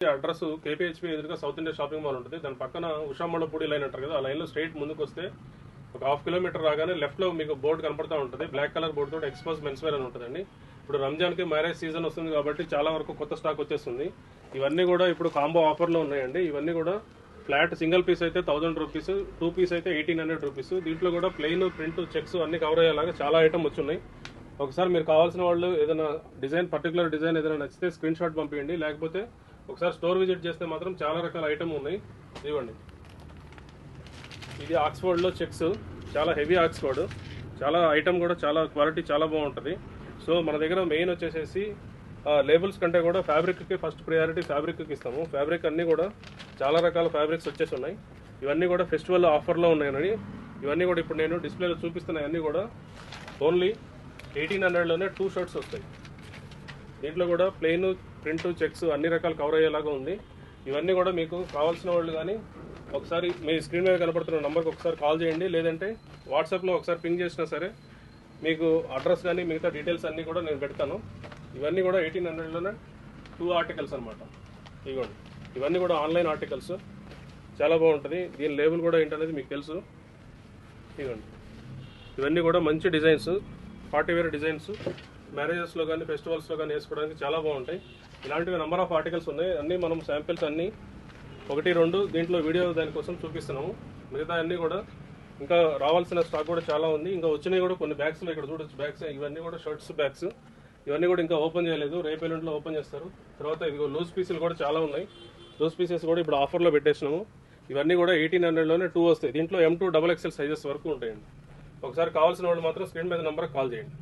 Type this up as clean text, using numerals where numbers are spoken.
Address KPHP ఎదురుగా south India shopping mall ఉంటుంది. దాని పక్కన ఉషామళ్ళపూడి లైన్ అంటారు కదా, ఆ లైన్లో స్ట్రైట్ ముందుకు వస్తే ఒక హాఫ్ కిలోమీటర్ రాగానే లెఫ్ట్లో మీకు బోర్డు కనపడుతూ ఉంటుంది. బ్లాక్ కలర్ బోర్డు తోటి ఎక్స్పోజ్ మెన్స్ వేర్ అని ఉంటుందండి. ఇప్పుడు రంజాన్కి మ్యారేజ్ సీజన్ వస్తుంది కాబట్టి చాలా వరకు కొత్త స్టాక్ వచ్చేస్తుంది. ఇవన్నీ కూడా ఇప్పుడు కాంబో ఆఫర్లో ఉన్నాయండి. ఇవన్నీ కూడా ఫ్లాట్ సింగిల్ పీస్ అయితే 1000 రూపీస్, 2 పీస్ అయితే 1800 రూపీస్. దీంట్లో కూడా ప్లెయిన్, ప్రింట్, చెక్స్ అన్ని కవర్ అయ్యేలాగా చాలా ఐటమ్ వచ్చున్నాయి. ఒకసారి మీరు కావాల్సిన వాళ్ళు ఏదైనా డిజైన్, పర్టికులర్ డిజైన్ ఏదైనా నచ్చితే స్క్రీన్ షాట్ పంపించండి. లేకపోతే ఒకసారి స్టోర్ విజిట్ చేస్తే మాత్రం చాలా రకాల ఐటమ్ ఉన్నాయి. ఇవ్వండి, ఇది ఆక్స్ఫోర్డ్లో చెక్స్, చాలా హెవీ ఆక్స్ఫోర్డ్, చాలా ఐటమ్ కూడా చాలా క్వాలిటీ చాలా బాగుంటుంది. సో మన దగ్గర మెయిన్ వచ్చేసేసి లేబుల్స్ కంటే కూడా ఫ్యాబ్రిక్కి ఫస్ట్ ప్రయారిటీ ఫ్యాబ్రిక్కి ఇస్తాము. ఫ్యాబ్రిక్ అన్నీ కూడా చాలా రకాల ఫ్యాబ్రిక్స్ వచ్చేసి ఉన్నాయి. ఇవన్నీ కూడా ఫెస్టివల్ ఆఫర్లో ఉన్నాయని, ఇవన్నీ కూడా ఇప్పుడు నేను డిస్ప్లేలో చూపిస్తున్న అన్నీ కూడా ఓన్లీ 1800లోనే 2 షర్ట్స్ వస్తాయి. దీంట్లో కూడా ప్లెయిన్, ప్రింట్, చెక్స్ అన్ని రకాలు కవర్ అయ్యేలాగా ఉంది. ఇవన్నీ కూడా మీకు కావాల్సిన వాళ్ళు కానీ ఒకసారి మీ స్క్రీన్ మీద కనపడుతున్న నెంబర్కి ఒకసారి కాల్ చేయండి. లేదంటే వాట్సాప్లో ఒకసారి పింగ్ చేసినా సరే మీకు అడ్రస్ కానీ మిగతా డీటెయిల్స్ అన్నీ కూడా నేను పెడతాను. ఇవన్నీ కూడా 1800లోనే 2 ఆర్టికల్స్ అనమాట. ఇవ్వండి, ఇవన్నీ కూడా ఆన్లైన్ ఆర్టికల్స్, చాలా బాగుంటుంది. దీని లేబుల్ కూడా ఏంటనేది మీకు తెలుసు. ఇవ్వండి, ఇవన్నీ కూడా మంచి డిజైన్స్, పార్టీ వేర్ డిజైన్స్, మ్యారేజెస్లో కానీ ఫెస్టివల్స్లో కానీ వేసుకోవడానికి చాలా బాగుంటాయి. ఇలాంటివి నెంబర్ ఆఫ్ ఆర్టికల్స్ ఉన్నాయి. అన్నీ మనం శాంపిల్స్ అన్నీ 1-2 దీంట్లో వీడియో దానికోసం చూపిస్తున్నాము. మిగతా అన్నీ కూడా ఇంకా రావాల్సిన స్టాక్ కూడా చాలా ఉంది. ఇంకా వచ్చినాయి కూడా కొన్ని బ్యాగ్స్లో, ఇక్కడ చూడొచ్చు బ్యాగ్స్, ఇవన్నీ కూడా షర్ట్స్ బ్యాగ్స్. ఇవన్నీ కూడా ఇంకా ఓపెన్ చేయలేదు, రేపు ఎల్లుండిలో ఓపెన్ చేస్తారు. తర్వాత ఇదిగో లూజ్ పీసులు కూడా చాలా ఉన్నాయి. లూజ్ పీసెస్ కూడా ఇప్పుడు ఆఫర్లో పెట్టేసినాము. ఇవన్నీ కూడా 1800లోనే 2 వస్తాయి. దీంట్లో M2 XXL సైజెస్ వరకు ఉంటాయండి. ఒకసారి కావాల్సిన వాళ్ళు మాత్రం స్క్రీన్ మీద నెంబర్కి కాల్ చేయండి.